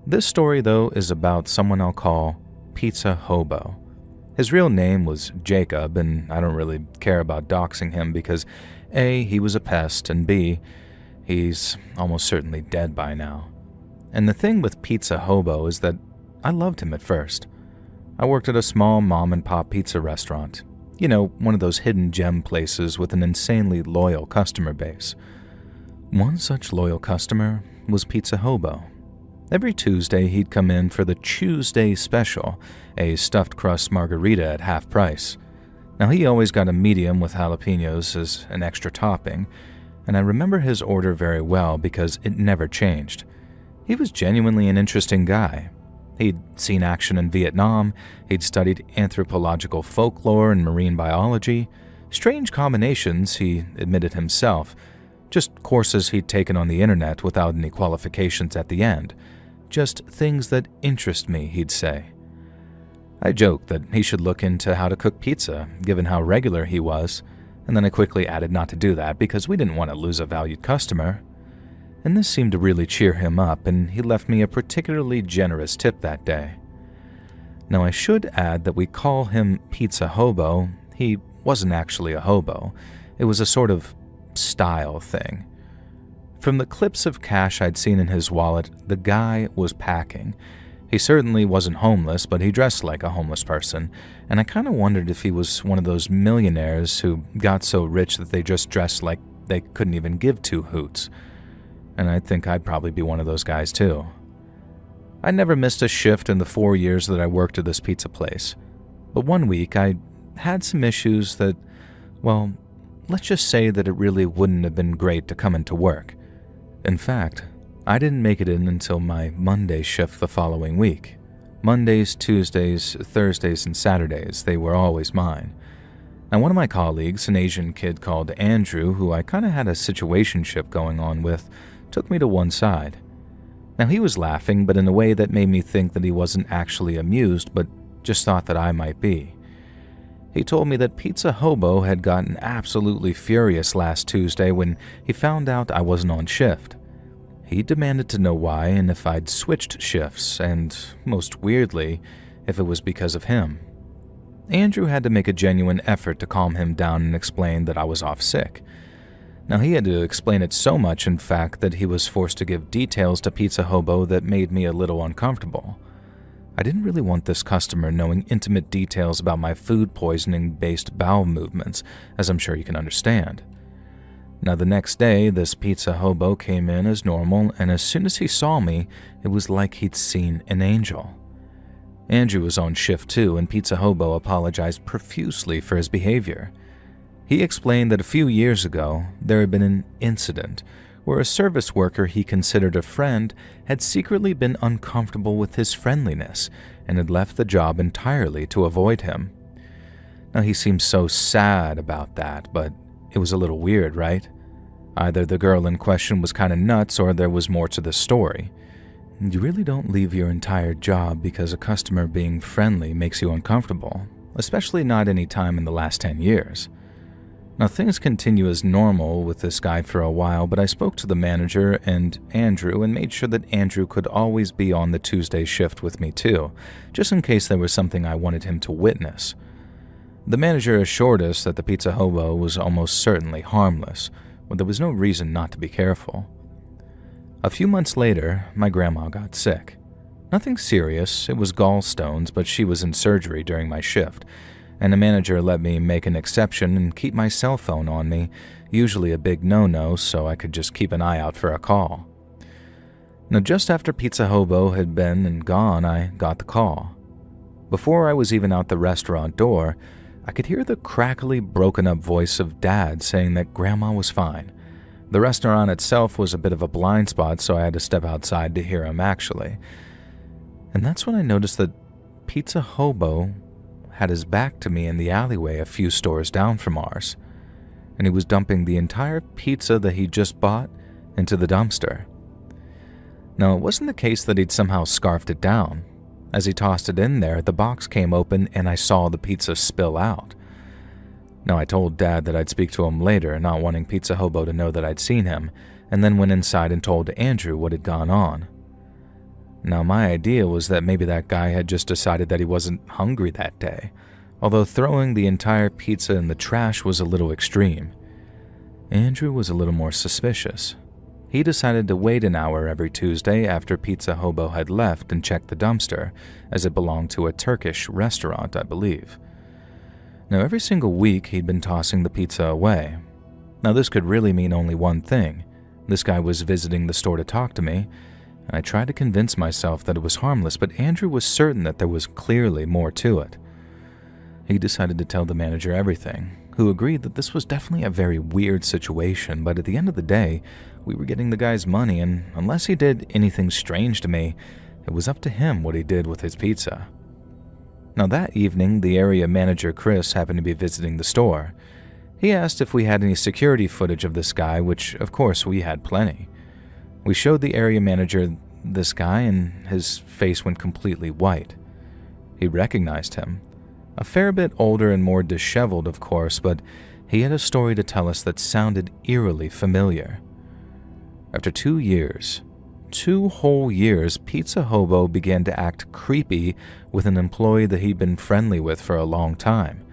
This story, though, is about someone I'll call Pizza Hobo. His real name was Jacob, and I don't really care about doxing him because A, he was a pest, and B, he's almost certainly dead by now. And the thing with Pizza Hobo is that I loved him at first. I worked at a small mom-and-pop pizza restaurant. You know, one of those hidden gem places with an insanely loyal customer base. One such loyal customer was Pizza Hobo. Every Tuesday, he'd come in for the Tuesday special, a stuffed crust margarita at half price. Now, he always got a medium with jalapenos as an extra topping, and I remember his order very well because it never changed. He was genuinely an interesting guy. He'd seen action in Vietnam, he'd studied anthropological folklore and marine biology. Strange combinations, he admitted himself. Just courses he'd taken on the internet without any qualifications at the end. Just things that interest me, he'd say. I joked that he should look into how to cook pizza, given how regular he was, and then I quickly added not to do that because we didn't want to lose a valued customer. And this seemed to really cheer him up, and he left me a particularly generous tip that day. Now, I should add that we call him Pizza Hobo. He wasn't actually a hobo. It was a sort of style thing. From the clips of cash I'd seen in his wallet, the guy was packing. He certainly wasn't homeless, but he dressed like a homeless person, and I kind of wondered if he was one of those millionaires who got so rich that they just dressed like they couldn't even give two hoots. And I think I'd probably be one of those guys too. I never missed a shift in the 4 years that I worked at this pizza place. But one week I had some issues that, well, let's just say that it really wouldn't have been great to come into work. In fact, I didn't make it in until my Monday shift the following week. Mondays, Tuesdays, Thursdays, and Saturdays, they were always mine. Now, one of my colleagues, an Asian kid called Andrew, who I kind of had a situationship going on with, took me to one side. Now, he was laughing, but in a way that made me think that he wasn't actually amused, but just thought that I might be. He told me that Pizza Hobo had gotten absolutely furious last Tuesday when he found out I wasn't on shift. He demanded to know why and if I'd switched shifts, and, most weirdly, if it was because of him. Andrew had to make a genuine effort to calm him down and explain that I was off sick. Now, he had to explain it so much, in fact, that he was forced to give details to Pizza Hobo that made me a little uncomfortable. I didn't really want this customer knowing intimate details about my food poisoning-based bowel movements, as I'm sure you can understand. Now, the next day, this Pizza Hobo came in as normal, and as soon as he saw me, it was like he'd seen an angel. Andrew was on shift too, and Pizza Hobo apologized profusely for his behavior. He explained that a few years ago, there had been an incident where a service worker he considered a friend had secretly been uncomfortable with his friendliness and had left the job entirely to avoid him. Now, he seemed so sad about that, but it was a little weird, right? Either the girl in question was kind of nuts or there was more to the story. You really don't leave your entire job because a customer being friendly makes you uncomfortable, especially not any time in the last 10 years. Now, things continue as normal with this guy for a while, but I spoke to the manager and Andrew and made sure that Andrew could always be on the Tuesday shift with me too, just in case there was something I wanted him to witness. The manager assured us that the Pizza Hobo was almost certainly harmless, but there was no reason not to be careful. A few months later, my grandma got sick. Nothing serious, it was gallstones, but she was in surgery during my shift, and the manager let me make an exception and keep my cell phone on me, usually a big no-no, so I could just keep an eye out for a call. Now, just after Pizza Hobo had been and gone, I got the call. Before I was even out the restaurant door, I could hear the crackly, broken-up voice of Dad saying that Grandma was fine. The restaurant itself was a bit of a blind spot, so I had to step outside to hear him actually. And that's when I noticed that Pizza Hobo had his back to me in the alleyway a few stores down from ours, and he was dumping the entire pizza that he'd just bought into the dumpster. Now, it wasn't the case that he'd somehow scarfed it down. As he tossed it in there, the box came open and I saw the pizza spill out. Now, I told Dad that I'd speak to him later, not wanting Pizza Hobo to know that I'd seen him, and then went inside and told Andrew what had gone on. Now, my idea was that maybe that guy had just decided that he wasn't hungry that day, although throwing the entire pizza in the trash was a little extreme. Andrew was a little more suspicious. He decided to wait an hour every Tuesday after Pizza Hobo had left and check the dumpster, as it belonged to a Turkish restaurant, I believe. Now, every single week he'd been tossing the pizza away. Now, this could really mean only one thing. This guy was visiting the store to talk to me, and I tried to convince myself that it was harmless, but Andrew was certain that there was clearly more to it. He decided to tell the manager everything, who agreed that this was definitely a very weird situation, but at the end of the day, we were getting the guy's money, and unless he did anything strange to me, it was up to him what he did with his pizza. Now, that evening, the area manager, Chris, happened to be visiting the store. He asked if we had any security footage of this guy, which, of course, we had plenty. We showed the area manager this guy, and his face went completely white. He recognized him. A fair bit older and more disheveled, of course, but he had a story to tell us that sounded eerily familiar. After 2 years, 2 whole years, Pizza Hobo began to act creepy with an employee that he'd been friendly with for a long time.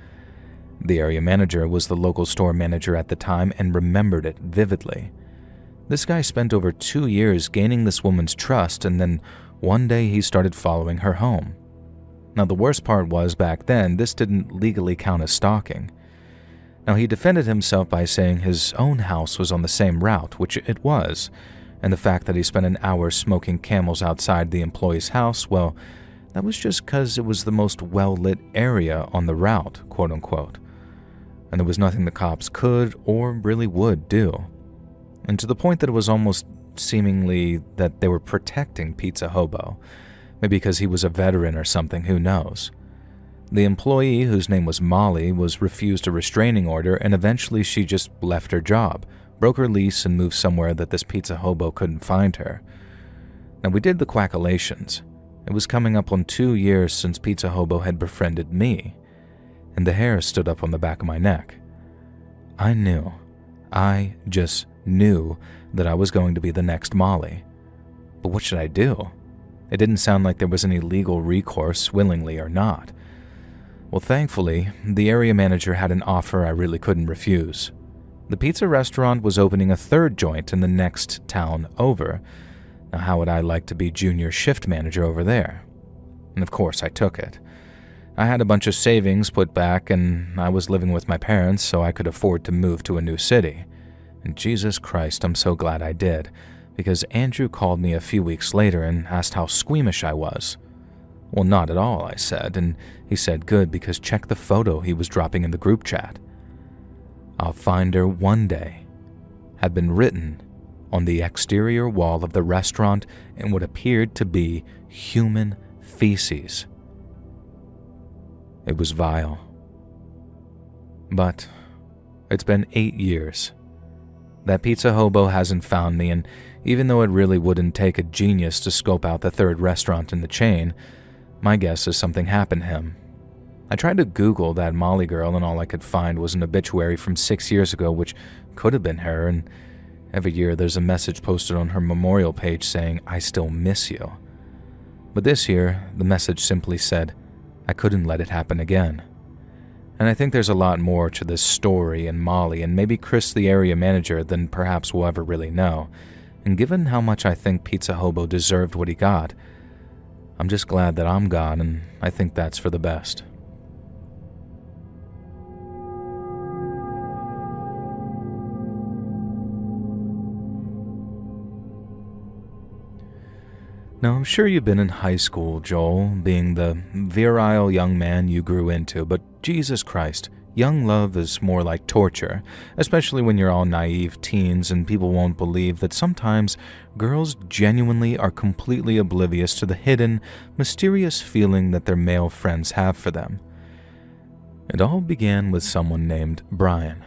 The area manager was the local store manager at the time and remembered it vividly. This guy spent over 2 years gaining this woman's trust, and then one day he started following her home. Now, the worst part was, back then, this didn't legally count as stalking. Now, he defended himself by saying his own house was on the same route, which it was, and the fact that he spent an hour smoking Camels outside the employee's house, well, that was just because it was the most well-lit area on the route, quote-unquote. And there was nothing the cops could or really would do. And to the point that it was almost seemingly that they were protecting Pizza Hobo. Maybe because he was a veteran or something, who knows. The employee, whose name was Molly, was refused a restraining order, and eventually she just left her job, broke her lease, and moved somewhere that this Pizza Hobo couldn't find her. Now, we did the quackalations. It was coming up on 2 years since Pizza Hobo had befriended me, and the hair stood up on the back of my neck. I just knew that I was going to be the next Molly. But what should I do? It didn't sound like there was any legal recourse, willingly or not. Well, thankfully, the area manager had an offer I really couldn't refuse. The pizza restaurant was opening a 3rd joint in the next town over. Now, how would I like to be junior shift manager over there? And of course, I took it. I had a bunch of savings put back, and I was living with my parents, so I could afford to move to a new city. And Jesus Christ, I'm so glad I did, because Andrew called me a few weeks later and asked how squeamish I was. Well, not at all, I said, and he said good, because check the photo he was dropping in the group chat. "I'll find her one day," had been written on the exterior wall of the restaurant in what appeared to be human feces. It was vile. But it's been 8 years. That Pizza Hobo hasn't found me, and even though it really wouldn't take a genius to scope out the 3rd restaurant in the chain, my guess is something happened to him. I tried to Google that Molly girl, and all I could find was an obituary from 6 years ago, which could have been her, and every year there's a message posted on her memorial page saying, "I still miss you." But this year, the message simply said, "I couldn't let it happen again." And I think there's a lot more to this story and Molly, and maybe Chris, the area manager, than perhaps we'll ever really know. And given how much I think Pizza Hobo deserved what he got, I'm just glad that I'm gone, and I think that's for the best. Now, I'm sure you've been in high school, Joel, being the virile young man you grew into, but Jesus Christ, young love is more like torture, especially when you're all naive teens and people won't believe that sometimes girls genuinely are completely oblivious to the hidden, mysterious feeling that their male friends have for them. It all began with someone named Brian.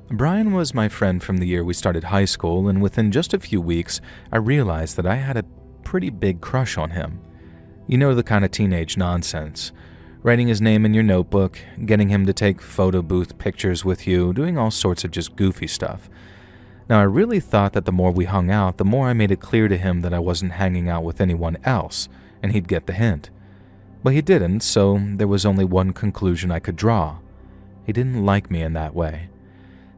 Brian was my friend from the year we started high school, and within just a few weeks, I realized that I had a pretty big crush on him. You know, the kind of teenage nonsense. Writing his name in your notebook, getting him to take photo booth pictures with you, doing all sorts of just goofy stuff. Now, I really thought that the more we hung out, the more I made it clear to him that I wasn't hanging out with anyone else, and he'd get the hint. But he didn't, so there was only one conclusion I could draw. He didn't like me in that way.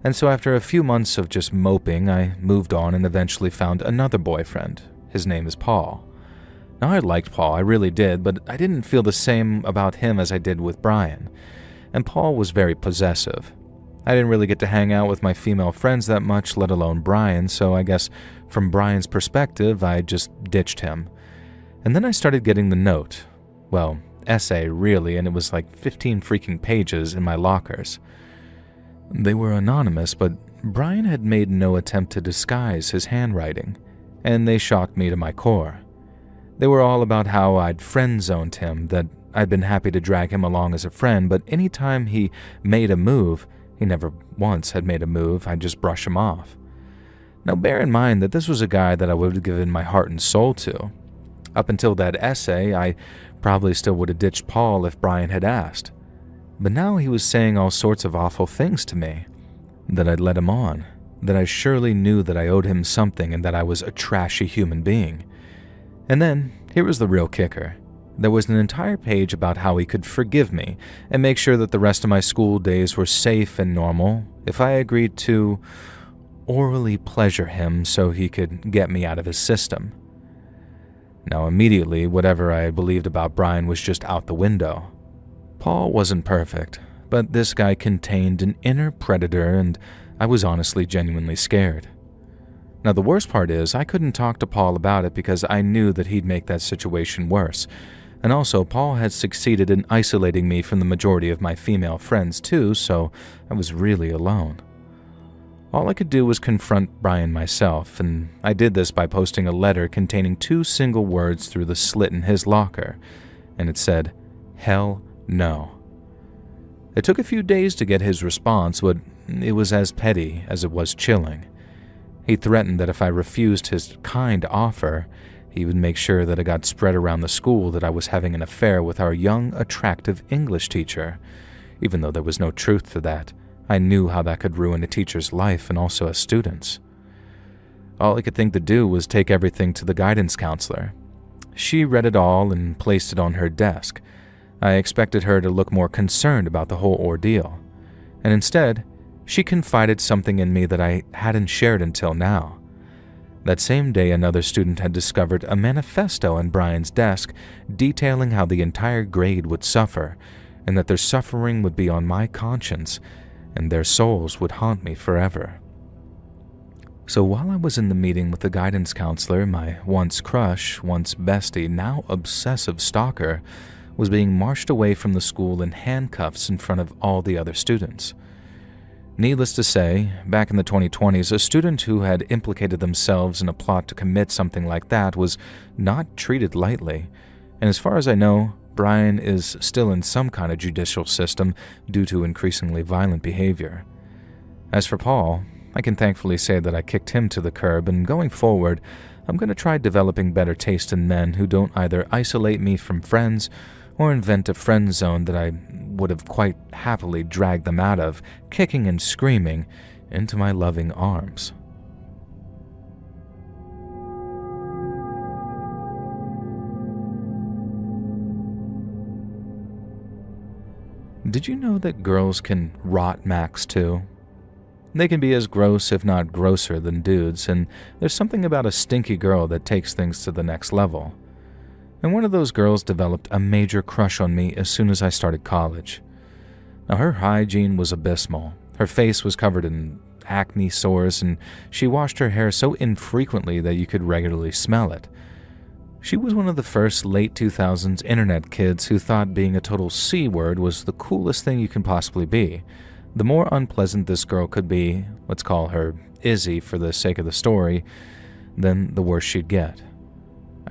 And so after a few months of just moping, I moved on and eventually found another boyfriend. His name is Paul. Now, I liked Paul, I really did, but I didn't feel the same about him as I did with Brian. And Paul was very possessive. I didn't really get to hang out with my female friends that much, let alone Brian, so I guess from Brian's perspective, I just ditched him. And then I started getting the note. Well, essay, really, and it was like 15 freaking pages in my lockers. They were anonymous, but Brian had made no attempt to disguise his handwriting, and they shocked me to my core. They were all about how I'd friend-zoned him, that I'd been happy to drag him along as a friend, but any time he made a move, he never once had made a move, I'd just brush him off. Now bear in mind that this was a guy that I would have given my heart and soul to. Up until that essay, I probably still would have ditched Paul if Brian had asked. But now he was saying all sorts of awful things to me, that I'd let him on, that I surely knew that I owed him something and that I was a trashy human being. And then, here was the real kicker. There was an entire page about how he could forgive me and make sure that the rest of my school days were safe and normal if I agreed to orally pleasure him so he could get me out of his system. Now, immediately, whatever I believed about Brian was just out the window. Paul wasn't perfect, but this guy contained an inner predator, and I was honestly genuinely scared. Now, the worst part is, I couldn't talk to Paul about it because I knew that he'd make that situation worse. And also, Paul had succeeded in isolating me from the majority of my female friends too, so I was really alone. All I could do was confront Brian myself, and I did this by posting a letter containing 2 single words through the slit in his locker, and it said, "Hell no." It took a few days to get his response, but it was as petty as it was chilling. He threatened that if I refused his kind offer, he would make sure that it got spread around the school that I was having an affair with our young, attractive English teacher. Even though there was no truth to that, I knew how that could ruin a teacher's life and also a student's. All I could think to do was take everything to the guidance counselor. She read it all and placed it on her desk. I expected her to look more concerned about the whole ordeal, and instead, she confided something in me that I hadn't shared until now. That same day, another student had discovered a manifesto on Brian's desk detailing how the entire grade would suffer, and that their suffering would be on my conscience, and their souls would haunt me forever. So while I was in the meeting with the guidance counselor, my once crush, once bestie, now obsessive stalker was being marched away from the school in handcuffs in front of all the other students. Needless to say, back in the 2020s, a student who had implicated themselves in a plot to commit something like that was not treated lightly, and as far as I know, Brian is still in some kind of judicial system due to increasingly violent behavior. As for Paul, I can thankfully say that I kicked him to the curb, and going forward, I'm going to try developing better taste in men who don't either isolate me from friends or invent a friend zone that I would have quite happily dragged them out of, kicking and screaming, into my loving arms. Did you know that girls can rot max too? They can be as gross, if not grosser, than dudes, and there's something about a stinky girl that takes things to the next level. And one of those girls developed a major crush on me as soon as I started college. Now, her hygiene was abysmal. Her face was covered in acne sores, and she washed her hair so infrequently that you could regularly smell it. She was one of the first late 2000s internet kids who thought being a total C-word was the coolest thing you can possibly be. The more unpleasant this girl could be, let's call her Izzy for the sake of the story, then the worse she'd get.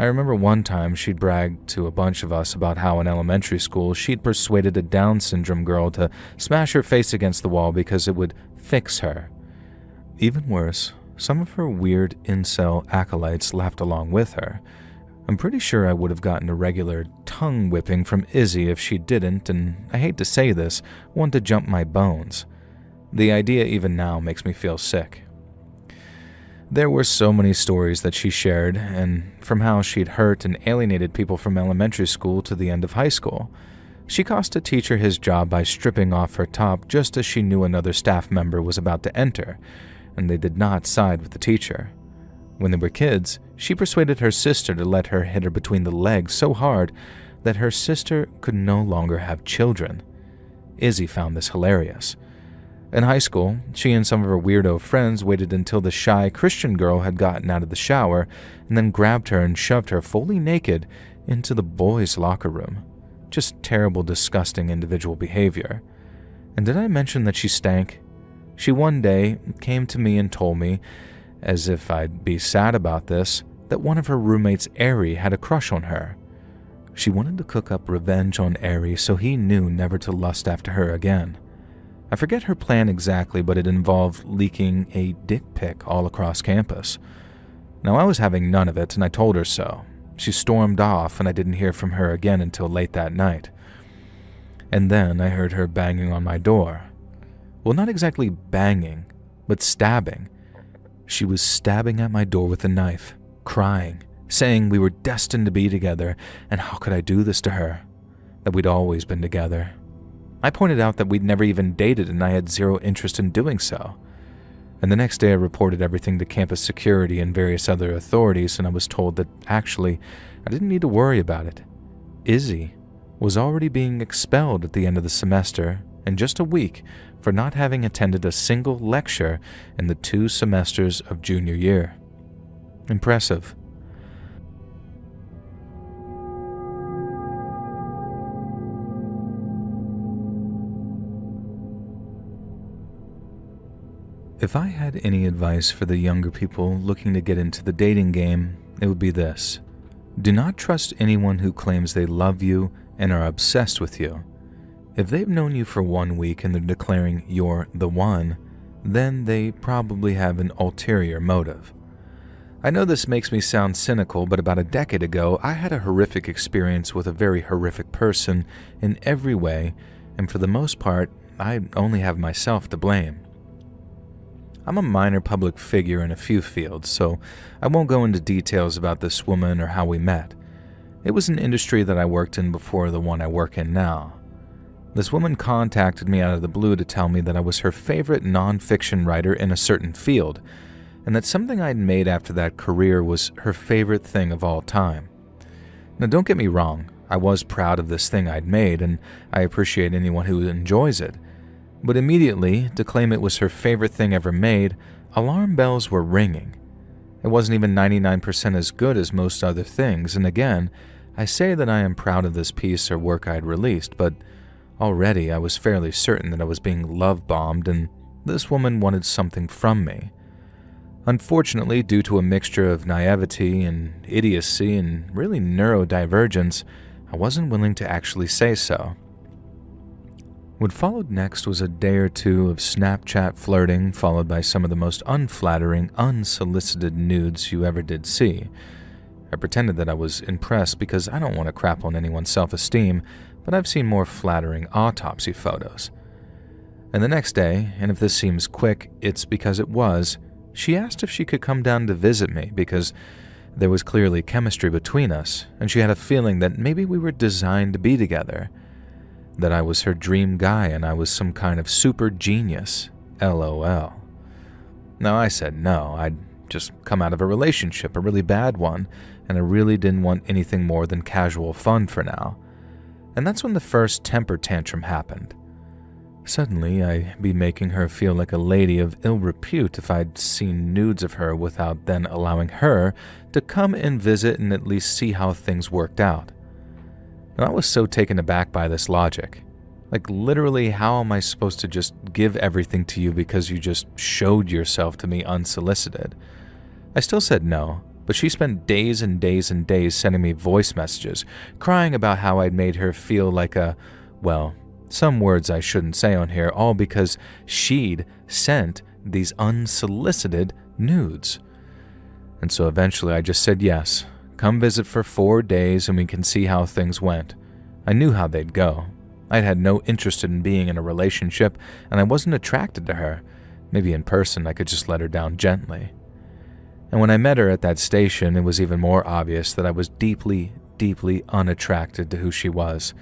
I remember one time she'd bragged to a bunch of us about how in elementary school she'd persuaded a Down syndrome girl to smash her face against the wall because it would fix her. Even worse, some of her weird incel acolytes laughed along with her. I'm pretty sure I would have gotten a regular tongue whipping from Izzy if she didn't, and I hate to say this, want to jump my bones. The idea even now makes me feel sick. There were so many stories that she shared, and from how she'd hurt and alienated people from elementary school to the end of high school. She cost a teacher his job by stripping off her top just as she knew another staff member was about to enter, and they did not side with the teacher. When they were kids, she persuaded her sister to let her hit her between the legs so hard that her sister could no longer have children. Izzy found this hilarious. In high school, she and some of her weirdo friends waited until the shy Christian girl had gotten out of the shower and then grabbed her and shoved her fully naked into the boys' locker room. Just terrible, disgusting individual behavior. And did I mention that she stank? She one day came to me and told me, as if I'd be sad about this, that one of her roommates, Ari, had a crush on her. She wanted to cook up revenge on Ari so he knew never to lust after her again. I forget her plan exactly, but it involved leaking a dick pic all across campus. Now, I was having none of it, and I told her so. She stormed off, and I didn't hear from her again until late that night. And then I heard her banging on my door. Well, not exactly banging, but stabbing. She was stabbing at my door with a knife, crying, saying we were destined to be together, and how could I do this to her? That we'd always been together. I pointed out that we'd never even dated and I had zero interest in doing so. And the next day I reported everything to campus security and various other authorities, and I was told that actually I didn't need to worry about it. Izzy was already being expelled at the end of the semester in just a week for not having attended a single lecture in the 2 semesters of junior year. Impressive. If I had any advice for the younger people looking to get into the dating game, it would be this. Do not trust anyone who claims they love you and are obsessed with you. If they've known you for 1 week and they're declaring you're the one, then they probably have an ulterior motive. I know this makes me sound cynical, but about a decade ago, I had a horrific experience with a very horrific person in every way, and for the most part, I only have myself to blame. I'm a minor public figure in a few fields, so I won't go into details about this woman or how we met. It was an industry that I worked in before the one I work in now. This woman contacted me out of the blue to tell me that I was her favorite non-fiction writer in a certain field, and that something I'd made after that career was her favorite thing of all time. Now, don't get me wrong, I was proud of this thing I'd made, and I appreciate anyone who enjoys it. But immediately, to claim it was her favorite thing ever made, alarm bells were ringing. It wasn't even 99% as good as most other things, and again, I say that I am proud of this piece or work I had released, but already I was fairly certain that I was being love-bombed and this woman wanted something from me. Unfortunately, due to a mixture of naivety and idiocy and really neurodivergence, I wasn't willing to actually say so. What followed next was a day or two of Snapchat flirting, followed by some of the most unflattering, unsolicited nudes you ever did see. I pretended that I was impressed because I don't want to crap on anyone's self-esteem, but I've seen more flattering autopsy photos. And the next day, and if this seems quick, it's because it was, she asked if she could come down to visit me because there was clearly chemistry between us, and she had a feeling that maybe we were designed to be together. That I was her dream guy and I was some kind of super genius, LOL. Now I said no, I'd just come out of a relationship, a really bad one, and I really didn't want anything more than casual fun for now. And that's when the first temper tantrum happened. Suddenly, I'd be making her feel like a lady of ill repute if I'd seen nudes of her without then allowing her to come and visit and at least see how things worked out. And I was so taken aback by this logic. Like, literally, how am I supposed to just give everything to you because you just showed yourself to me unsolicited? I still said no, but she spent days and days and days sending me voice messages, crying about how I'd made her feel like a, well, some words I shouldn't say on here, all because she'd sent these unsolicited nudes. And so eventually I just said yes. Come visit for 4 days and we can see how things went. I knew how they'd go. I'd had no interest in being in a relationship, and I wasn't attracted to her. Maybe in person I could just let her down gently. And when I met her at that station, it was even more obvious that I was deeply, deeply unattracted to who she was.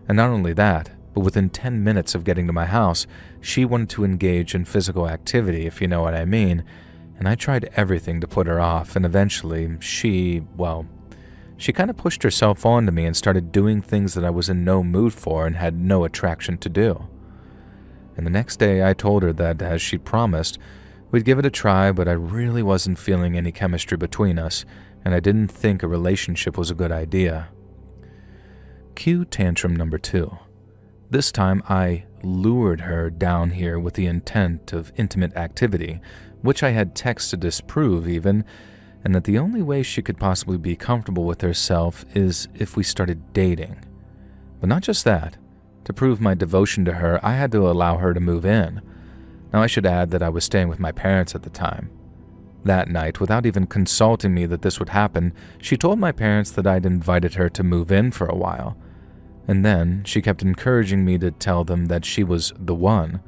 And not only that, but within 10 minutes of getting to my house, she wanted to engage in physical activity, if you know what I mean, and I tried everything to put her off, and eventually she kind of pushed herself onto me and started doing things that I was in no mood for and had no attraction to do. And the next day I told her that, as she promised, we'd give it a try, but I really wasn't feeling any chemistry between us, and I didn't think a relationship was a good idea. Cue tantrum number 2. This time I lured her down here with the intent of intimate activity, which I had texts to disprove even, and that the only way she could possibly be comfortable with herself is if we started dating. But not just that. To prove my devotion to her, I had to allow her to move in. Now I should add that I was staying with my parents at the time. That night, without even consulting me that this would happen, she told my parents that I'd invited her to move in for a while. And then she kept encouraging me to tell them that she was the one.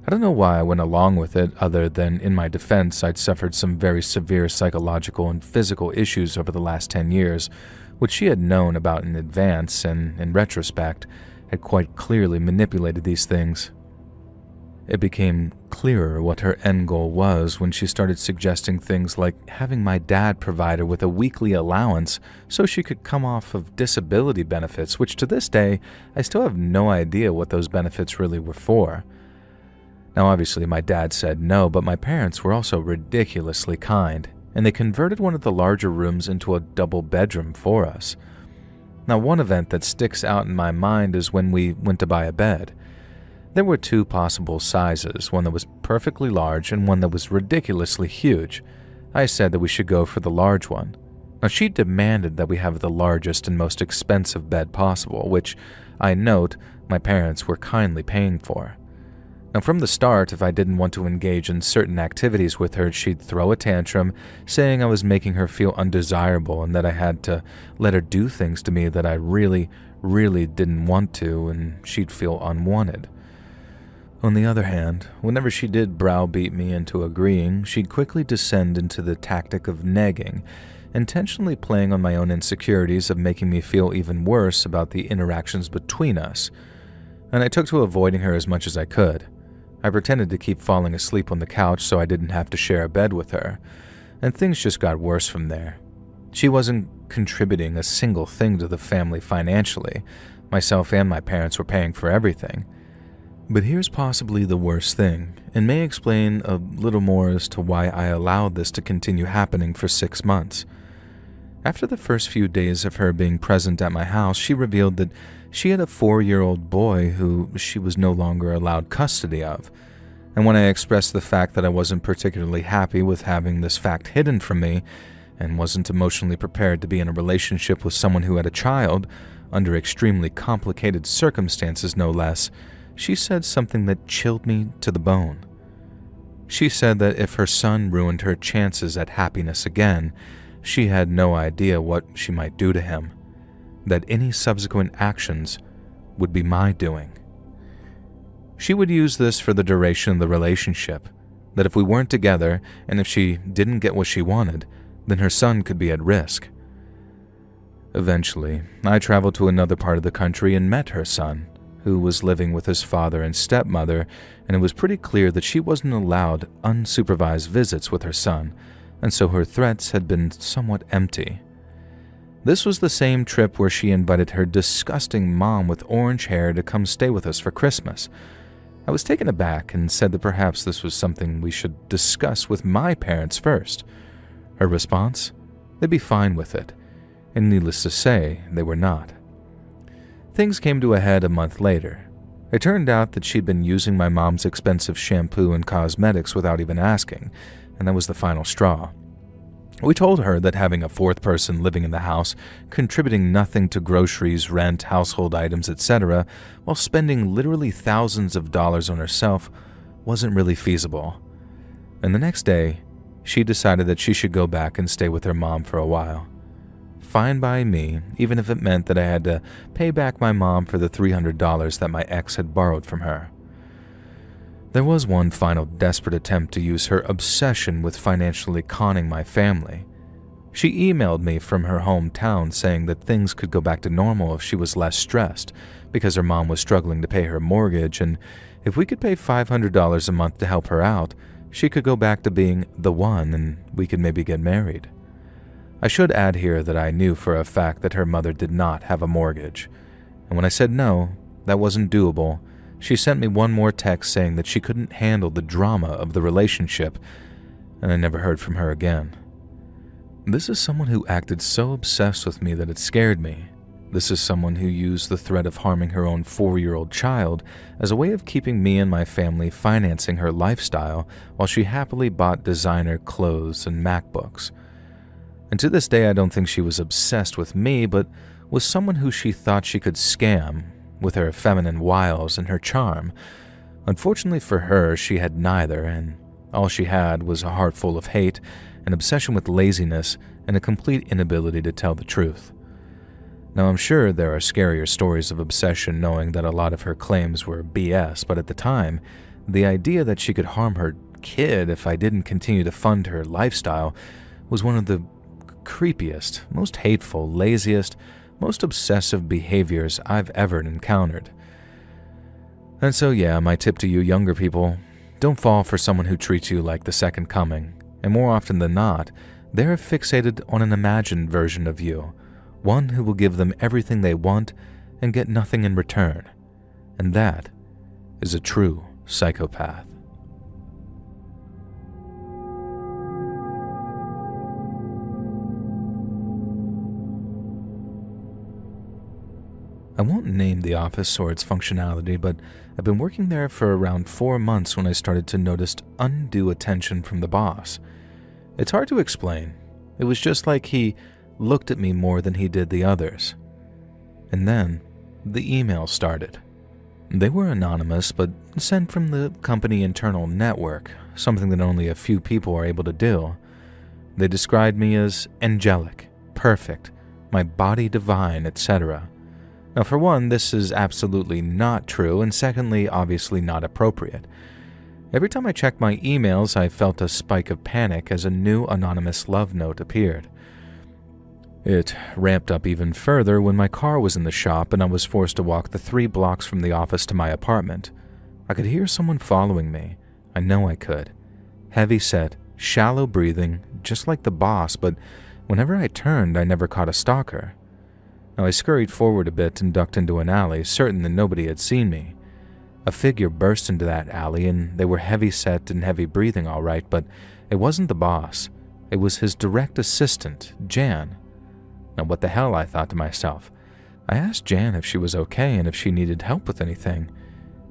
I don't know why I went along with it, other than in my defense I'd suffered some very severe psychological and physical issues over the last 10 years, which she had known about in advance and, in retrospect, had quite clearly manipulated these things. It became clearer what her end goal was when she started suggesting things like having my dad provide her with a weekly allowance so she could come off of disability benefits, which to this day, I still have no idea what those benefits really were for. Now obviously my dad said no, but my parents were also ridiculously kind, and they converted one of the larger rooms into a double bedroom for us. Now one event that sticks out in my mind is when we went to buy a bed. There were 2 possible sizes, one that was perfectly large and one that was ridiculously huge. I said that we should go for the large one. Now she demanded that we have the largest and most expensive bed possible, which, I note, my parents were kindly paying for. Now from the start, if I didn't want to engage in certain activities with her, she'd throw a tantrum, saying I was making her feel undesirable and that I had to let her do things to me that I really, really didn't want to, and she'd feel unwanted. On the other hand, whenever she did browbeat me into agreeing, she'd quickly descend into the tactic of negging, intentionally playing on my own insecurities of making me feel even worse about the interactions between us. And I took to avoiding her as much as I could. I pretended to keep falling asleep on the couch so I didn't have to share a bed with her, and things just got worse from there. She wasn't contributing a single thing to the family financially. Myself and my parents were paying for everything. But here's possibly the worst thing, and may explain a little more as to why I allowed this to continue happening for 6 months. After the first few days of her being present at my house, she revealed that she had a 4-year-old boy who she was no longer allowed custody of. And when I expressed the fact that I wasn't particularly happy with having this fact hidden from me, and wasn't emotionally prepared to be in a relationship with someone who had a child, under extremely complicated circumstances no less, she said something that chilled me to the bone. She said that if her son ruined her chances at happiness again, she had no idea what she might do to him, that any subsequent actions would be my doing. She would use this for the duration of the relationship, that if we weren't together and if she didn't get what she wanted, then her son could be at risk. Eventually, I traveled to another part of the country and met her son, who was living with his father and stepmother, and it was pretty clear that she wasn't allowed unsupervised visits with her son, and so her threats had been somewhat empty. This was the same trip where she invited her disgusting mom with orange hair to come stay with us for Christmas. I was taken aback and said that perhaps this was something we should discuss with my parents first. Her response? They'd be fine with it, and needless to say, they were not. Things came to a head a month later. It turned out that she'd been using my mom's expensive shampoo and cosmetics without even asking, and that was the final straw. We told her that having a 4th person living in the house, contributing nothing to groceries, rent, household items, etc., while spending literally thousands of dollars on herself, wasn't really feasible. And the next day, she decided that she should go back and stay with her mom for a while. Fine by me, even if it meant that I had to pay back my mom for the $300 that my ex had borrowed from her. There was one final desperate attempt to use her obsession with financially conning my family. She emailed me from her hometown saying that things could go back to normal if she was less stressed because her mom was struggling to pay her mortgage, and if we could pay $500 a month to help her out, she could go back to being the one and we could maybe get married. I should add here that I knew for a fact that her mother did not have a mortgage, and when I said no, that wasn't doable, she sent me one more text saying that she couldn't handle the drama of the relationship, and I never heard from her again. This is someone who acted so obsessed with me that it scared me. This is someone who used the threat of harming her own 4-year-old child as a way of keeping me and my family financing her lifestyle while she happily bought designer clothes and MacBooks. And to this day, I don't think she was obsessed with me, but was someone who she thought she could scam with her feminine wiles and her charm. Unfortunately for her, she had neither, and all she had was a heart full of hate, an obsession with laziness, and a complete inability to tell the truth. Now, I'm sure there are scarier stories of obsession knowing that a lot of her claims were BS, but at the time, the idea that she could harm her kid if I didn't continue to fund her lifestyle was one of the creepiest, most hateful, laziest, most obsessive behaviors I've ever encountered. And so yeah, my tip to you younger people, don't fall for someone who treats you like the second coming, and more often than not, they're fixated on an imagined version of you, one who will give them everything they want and get nothing in return. And that is a true psychopath. I won't name the office or its functionality, but I've been working there for around 4 months when I started to notice undue attention from the boss. It's hard to explain. It was just like he looked at me more than he did the others. And then, the emails started. They were anonymous, but sent from the company internal network, something that only a few people are able to do. They described me as angelic, perfect, my body divine, etc. Now, for one, this is absolutely not true, and secondly, obviously not appropriate. Every time I checked my emails, I felt a spike of panic as a new anonymous love note appeared. It ramped up even further when my car was in the shop and I was forced to walk the 3 blocks from the office to my apartment. I could hear someone following me. I know I could. Heavy-set, shallow breathing, just like the boss, but whenever I turned, I never caught a stalker. Now, I scurried forward a bit and ducked into an alley, certain that nobody had seen me. A figure burst into that alley, and they were heavy-set and heavy-breathing all right, but it wasn't the boss. It was his direct assistant, Jan. Now, what the hell, I thought to myself. I asked Jan if she was okay and if she needed help with anything,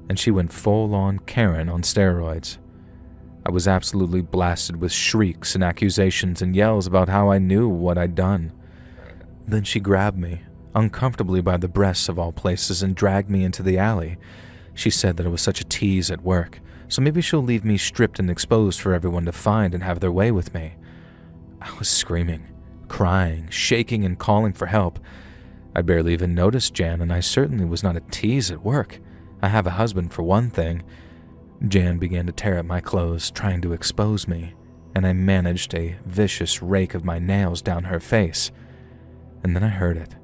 and she went full-on Karen on steroids. I was absolutely blasted with shrieks and accusations and yells about how I knew what I'd done. Then she grabbed me, uncomfortably by the breasts of all places, and dragged me into the alley. She said that it was such a tease at work, so maybe she'll leave me stripped and exposed for everyone to find and have their way with me. I was screaming, crying, shaking, and calling for help. I barely even noticed Jan, and I certainly was not a tease at work. I have a husband for one thing. Jan began to tear at my clothes, trying to expose me, and I managed a vicious rake of my nails down her face. And then I heard it,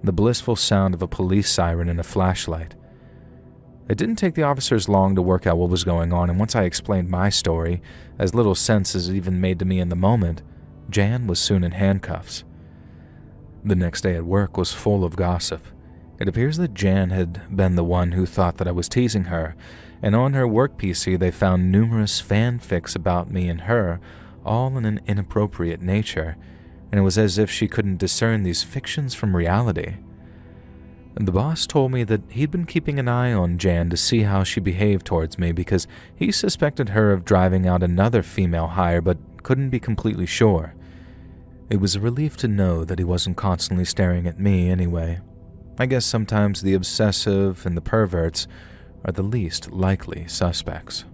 the blissful sound of a police siren and a flashlight. It didn't take the officers long to work out what was going on, and once I explained my story, as little sense as it even made to me in the moment, Jan was soon in handcuffs. The next day at work was full of gossip. It appears that Jan had been the one who thought that I was teasing her, and on her work PC they found numerous fanfics about me and her, all in an inappropriate nature, and it was as if she couldn't discern these fictions from reality. The boss told me that he'd been keeping an eye on Jan to see how she behaved towards me because he suspected her of driving out another female hire but couldn't be completely sure. It was a relief to know that he wasn't constantly staring at me anyway. I guess sometimes the obsessive and the perverts are the least likely suspects.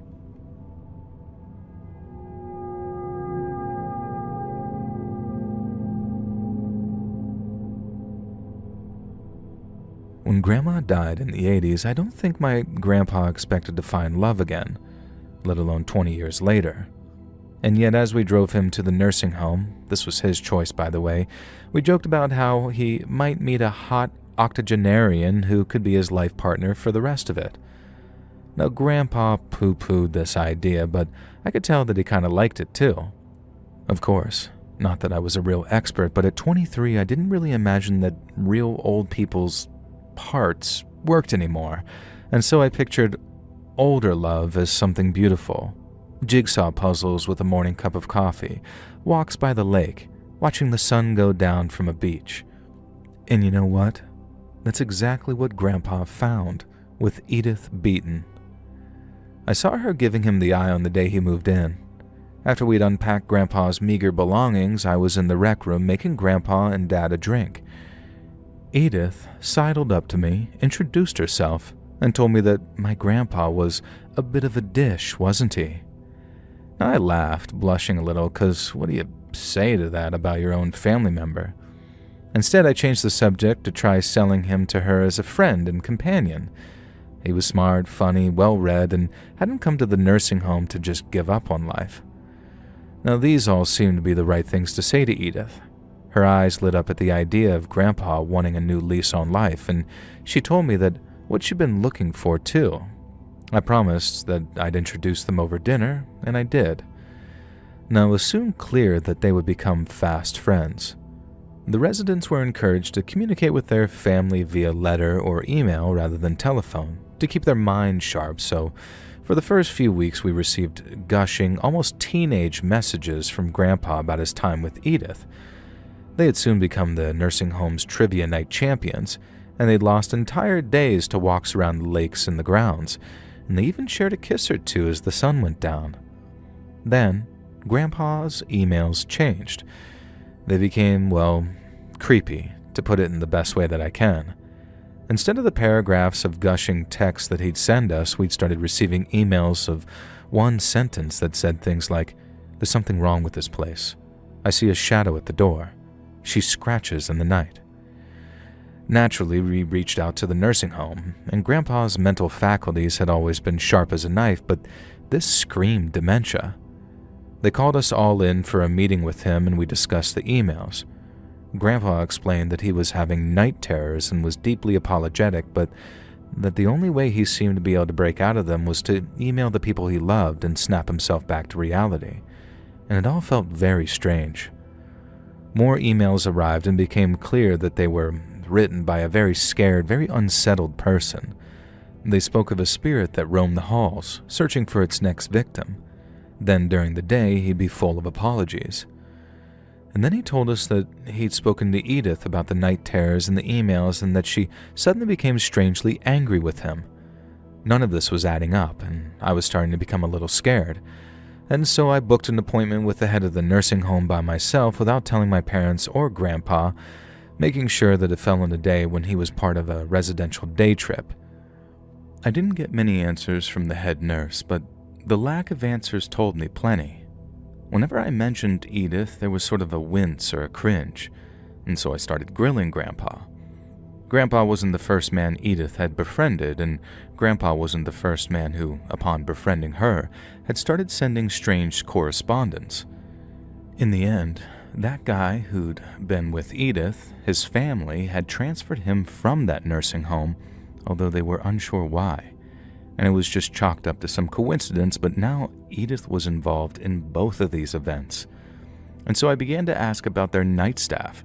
When Grandma died in the 80s, I don't think my grandpa expected to find love again. let alone 20 years later. And yet as we drove him to the nursing home, this was his choice by the way, we joked about how he might meet a hot octogenarian who could be his life partner for the rest of it. Now Grandpa poo-pooed this idea, but I could tell that he kind of liked it too. Of course, not that I was a real expert, but at 23 I didn't really imagine that real old people's parts worked anymore, and so I pictured older love as something beautiful. Jigsaw puzzles with a morning cup of coffee, walks by the lake, watching the sun go down from a beach. And you know what? That's exactly what Grandpa found with Edith Beaton. I saw her giving him the eye on the day he moved in. After we'd unpacked Grandpa's meager belongings, I was in the rec room making Grandpa and Dad a drink. Edith sidled up to me, introduced herself, and told me that my grandpa was a bit of a dish, wasn't he? I laughed, blushing a little, because what do you say to that about your own family member? Instead, I changed the subject to try selling him to her as a friend and companion. He was smart, funny, well-read, and hadn't come to the nursing home to just give up on life. Now, these all seemed to be the right things to say to Edith. Her eyes lit up at the idea of Grandpa wanting a new lease on life, and she told me that what she'd been looking for, too. I promised that I'd introduce them over dinner, and I did. Now, it was soon clear that they would become fast friends. The residents were encouraged to communicate with their family via letter or email rather than telephone, to keep their minds sharp, so for the first few weeks we received gushing, almost teenage messages from Grandpa about his time with Edith. They had soon become the nursing home's trivia night champions, and they'd lost entire days to walks around the lakes and the grounds, and they even shared a kiss or two as the sun went down. Then, Grandpa's emails changed. They became, well, creepy, to put it in the best way that I can. Instead of the paragraphs of gushing text that he'd send us, we'd started receiving emails of one sentence that said things like, "There's something wrong with this place. I see a shadow at the door. She scratches in the night." Naturally, we reached out to the nursing home, and Grandpa's mental faculties had always been sharp as a knife, but this screamed dementia. They called us all in for a meeting with him, and we discussed the emails. Grandpa explained that he was having night terrors and was deeply apologetic, but that the only way he seemed to be able to break out of them was to email the people he loved and snap himself back to reality. And it all felt very strange. More emails arrived and became clear that they were written by a very scared, very unsettled person. They spoke of a spirit that roamed the halls, searching for its next victim. Then during the day, he'd be full of apologies. And then he told us that he'd spoken to Edith about the night terrors and the emails, and that she suddenly became strangely angry with him. None of this was adding up, and I was starting to become a little scared. And so I booked an appointment with the head of the nursing home by myself without telling my parents or Grandpa, making sure that it fell on a day when he was part of a residential day trip. I didn't get many answers from the head nurse, but the lack of answers told me plenty. Whenever I mentioned Edith, there was sort of a wince or a cringe, and so I started grilling Grandpa. Grandpa wasn't the first man Edith had befriended, and Grandpa wasn't the first man who, upon befriending her, had started sending strange correspondence. In the end, that guy who'd been with Edith, his family, had transferred him from that nursing home, although they were unsure why. And it was just chalked up to some coincidence, but now Edith was involved in both of these events. And so I began to ask about their night staff,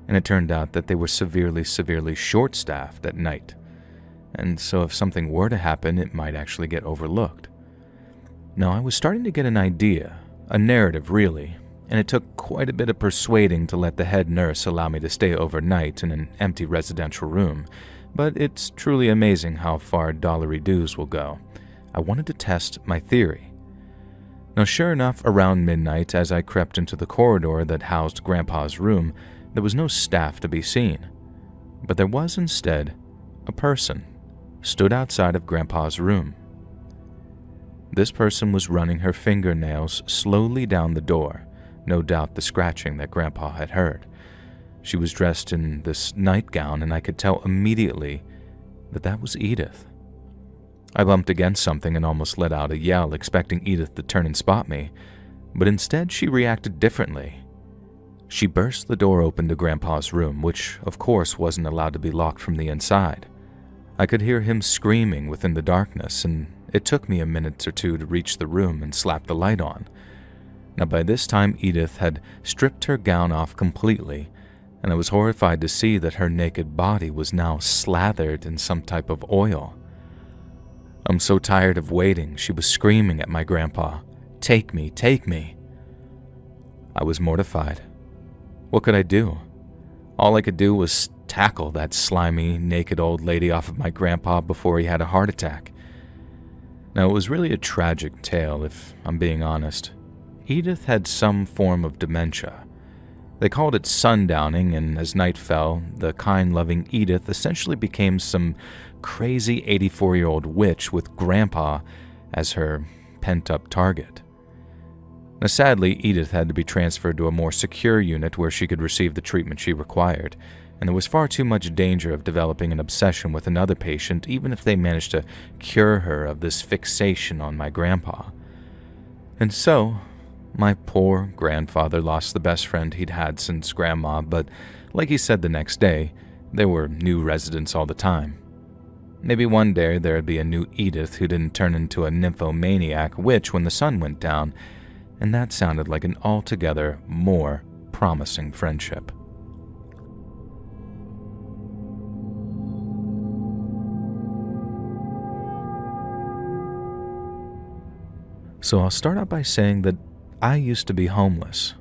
and it turned out that they were severely short-staffed at night. And so if something were to happen, it might actually get overlooked. Now, I was starting to get an idea, a narrative really, and it took quite a bit of persuading to let the head nurse allow me to stay overnight in an empty residential room, but it's truly amazing how far dollary dues will go. I wanted to test my theory. Now, sure enough, around midnight, as I crept into the corridor that housed Grandpa's room, there was no staff to be seen. But there was instead a person stood outside of Grandpa's room. This person was running her fingernails slowly down the door, no doubt the scratching that Grandpa had heard. She was dressed in this nightgown, and I could tell immediately that that was Edith. I bumped against something and almost let out a yell, expecting Edith to turn and spot me, but instead she reacted differently. She burst the door open to Grandpa's room, which of course wasn't allowed to be locked from the inside. I could hear him screaming within the darkness, and it took me a minute or two to reach the room and slap the light on. Now by this time Edith had stripped her gown off completely, and I was horrified to see that her naked body was now slathered in some type of oil. I'm so tired of waiting, she was screaming at my grandpa, "Take me, take me." I was mortified. What could I do? All I could do was tackle that slimy, naked old lady off of my grandpa before he had a heart attack. Now, it was really a tragic tale, if I'm being honest. Edith had some form of dementia. They called it sundowning, and as night fell, the kind, loving Edith essentially became some crazy 84-year-old witch with Grandpa as her pent-up target. Now, sadly, Edith had to be transferred to a more secure unit where she could receive the treatment she required, and there was far too much danger of developing an obsession with another patient, even if they managed to cure her of this fixation on my grandpa. And so, my poor grandfather lost the best friend he'd had since Grandma, but like he said the next day, there were new residents all the time. Maybe one day there'd be a new Edith who didn't turn into a nymphomaniac witch when the sun went down, and that sounded like an altogether more promising friendship. So I'll start out by saying that I used to be homeless.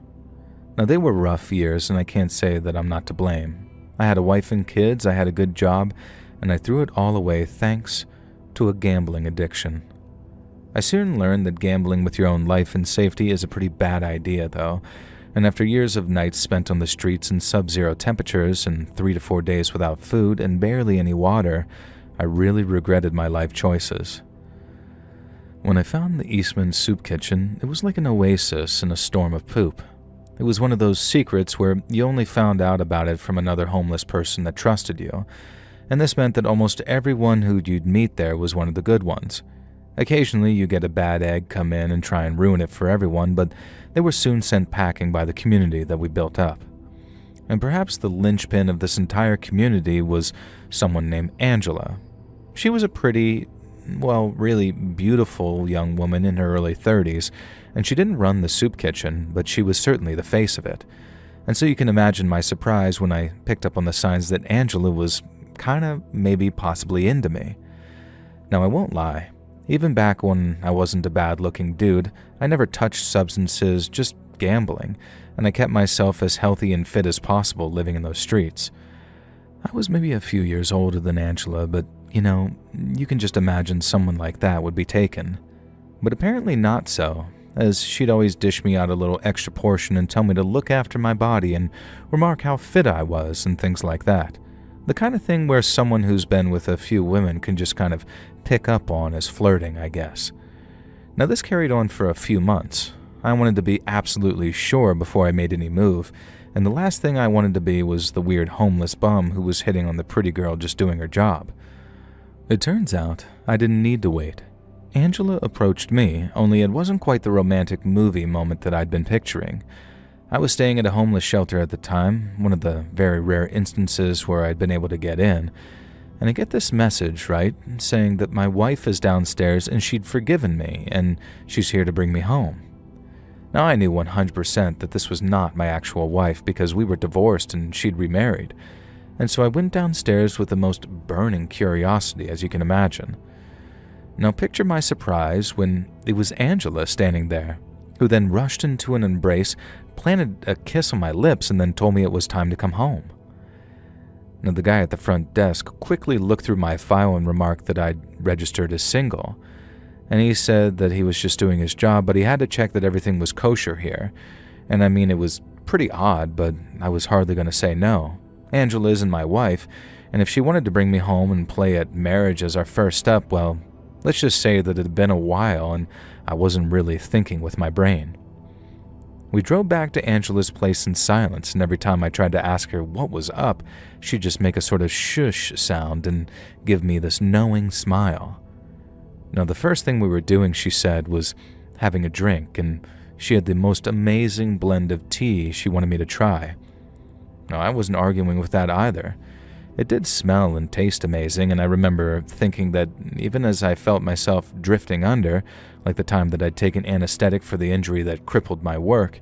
Now, they were rough years, and I can't say that I'm not to blame. I had a wife and kids, I had a good job, and I threw it all away thanks to a gambling addiction. I soon learned that gambling with your own life and safety is a pretty bad idea, though, and after years of nights spent on the streets in sub-zero temperatures and 3 to 4 days without food and barely any water, I really regretted my life choices. When I found the Eastman soup kitchen, it was like an oasis in a storm of poop. It was one of those secrets where you only found out about it from another homeless person that trusted you, and this meant that almost everyone who you'd meet there was one of the good ones. Occasionally you get a bad egg come in and try and ruin it for everyone, but they were soon sent packing by the community that we built up. And perhaps the linchpin of this entire community was someone named Angela. She was a pretty, really beautiful young woman in her early 30s, and she didn't run the soup kitchen, but she was certainly the face of it. And so you can imagine my surprise when I picked up on the signs that Angela was maybe possibly into me. Now, I won't lie. Even back when I wasn't a bad-looking dude, I never touched substances, just gambling, and I kept myself as healthy and fit as possible living in those streets. I was maybe a few years older than Angela, but, you can just imagine someone like that would be taken. But apparently not so, as she'd always dish me out a little extra portion and tell me to look after my body and remark how fit I was and things like that. The kind of thing where someone who's been with a few women can just pick up on as flirting, I guess. Now, this carried on for a few months. I wanted to be absolutely sure before I made any move, and the last thing I wanted to be was the weird homeless bum who was hitting on the pretty girl just doing her job. It turns out I didn't need to wait. Angela approached me, only it wasn't quite the romantic movie moment that I'd been picturing. I was staying at a homeless shelter at the time, one of the very rare instances where I'd been able to get in, and I get this message, saying that my wife is downstairs and she'd forgiven me, and she's here to bring me home. Now, I knew 100% that this was not my actual wife because we were divorced and she'd remarried, and so I went downstairs with the most burning curiosity, as you can imagine. Now, picture my surprise when it was Angela standing there, who then rushed into an embrace, planted a kiss on my lips, and then told me it was time to come home. Now, the guy at the front desk quickly looked through my file and remarked that I'd registered as single. And he said that he was just doing his job, but he had to check that everything was kosher here. And it was pretty odd, but I was hardly going to say no. Angela isn't my wife, and if she wanted to bring me home and play at marriage as our first step, well, let's just say that it had been a while and I wasn't really thinking with my brain. We drove back to Angela's place in silence, and every time I tried to ask her what was up, she'd just make a sort of shush sound and give me this knowing smile. Now, the first thing we were doing, she said, was having a drink, and she had the most amazing blend of tea she wanted me to try. Now, I wasn't arguing with that either. It did smell and taste amazing, and I remember thinking that even as I felt myself drifting under, like the time that I'd taken anesthetic for the injury that crippled my work,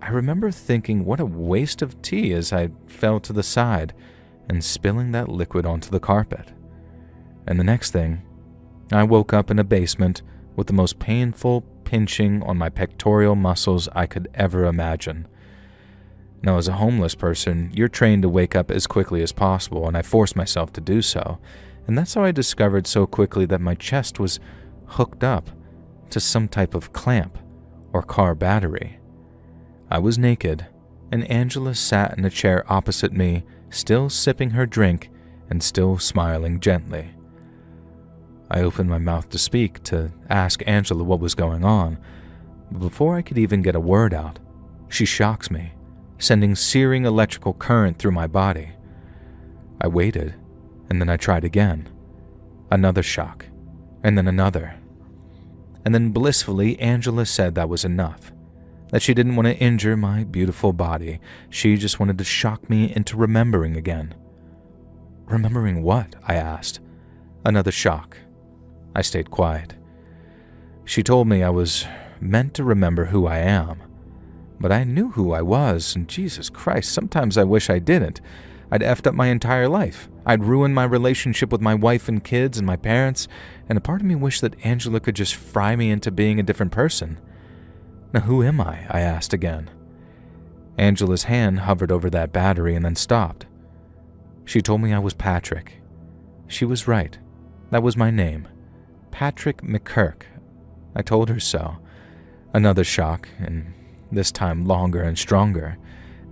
I remember thinking what a waste of tea as I fell to the side and spilling that liquid onto the carpet. And the next thing, I woke up in a basement with the most painful pinching on my pectoral muscles I could ever imagine. Now, as a homeless person, you're trained to wake up as quickly as possible, and I forced myself to do so, and that's how I discovered so quickly that my chest was hooked up to some type of clamp or car battery. I was naked, and Angela sat in a chair opposite me, still sipping her drink and still smiling gently. I opened my mouth to speak, to ask Angela what was going on, but before I could even get a word out, she shocks me, sending searing electrical current through my body. I waited, and then I tried again. Another shock, and then another. And then blissfully, Angela said that was enough, that she didn't want to injure my beautiful body. She just wanted to shock me into remembering again. Remembering what? I asked. Another shock. I stayed quiet. She told me I was meant to remember who I am. But I knew who I was, and Jesus Christ, sometimes I wish I didn't. I'd effed up my entire life. I'd ruined my relationship with my wife and kids and my parents, and a part of me wished that Angela could just fry me into being a different person. Now, who am I? I asked again. Angela's hand hovered over that battery and then stopped. She told me I was Patrick. She was right. That was my name. Patrick McKirk. I told her so. Another shock, and this time longer and stronger.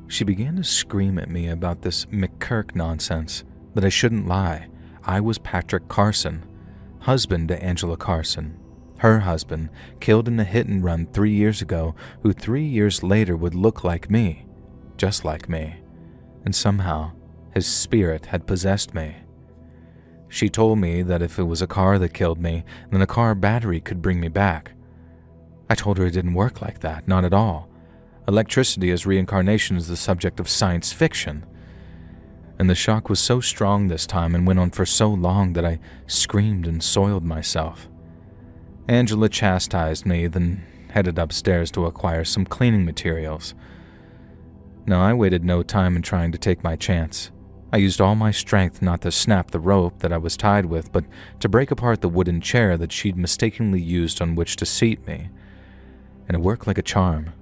She began to scream at me about this McKirk nonsense, that I shouldn't lie. I was Patrick Carson, husband to Angela Carson. Her husband, killed in a hit-and-run 3 years ago, who 3 years later would look like me, just like me. And somehow, his spirit had possessed me. She told me that if it was a car that killed me, then a car battery could bring me back. I told her it didn't work like that, not at all. Electricity as reincarnation is the subject of science fiction. And the shock was so strong this time and went on for so long that I screamed and soiled myself. Angela chastised me, then headed upstairs to acquire some cleaning materials. Now, I waited no time in trying to take my chance. I used all my strength not to snap the rope that I was tied with, but to break apart the wooden chair that she'd mistakenly used on which to seat me. And it worked like a charm.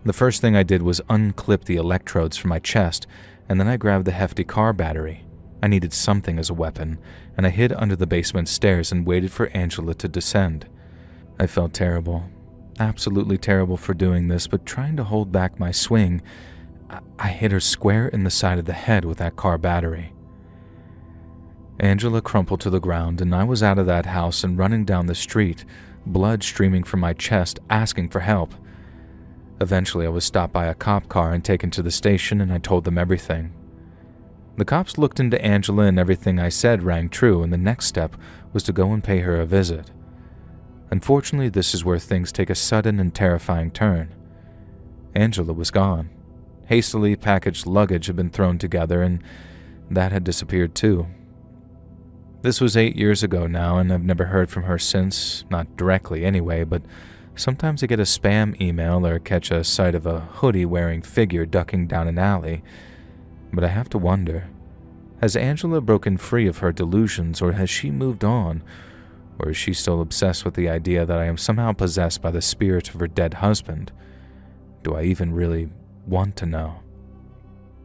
The first thing I did was unclip the electrodes from my chest, and then I grabbed the hefty car battery. I needed something as a weapon, and I hid under the basement stairs and waited for Angela to descend. I felt terrible, absolutely terrible for doing this, but trying to hold back my swing, I hit her square in the side of the head with that car battery. Angela crumpled to the ground, and I was out of that house and running down the street, blood streaming from my chest, asking for help. Eventually, I was stopped by a cop car and taken to the station, and I told them everything. The cops looked into Angela, and everything I said rang true, and the next step was to go and pay her a visit. Unfortunately, this is where things take a sudden and terrifying turn. Angela was gone. Hastily packaged luggage had been thrown together, and that had disappeared too. This was 8 years ago now, and I've never heard from her since, not directly anyway, but sometimes I get a spam email or catch a sight of a hoodie-wearing figure ducking down an alley. But I have to wonder, has Angela broken free of her delusions, or has she moved on? Or is she still obsessed with the idea that I am somehow possessed by the spirit of her dead husband? Do I even really want to know?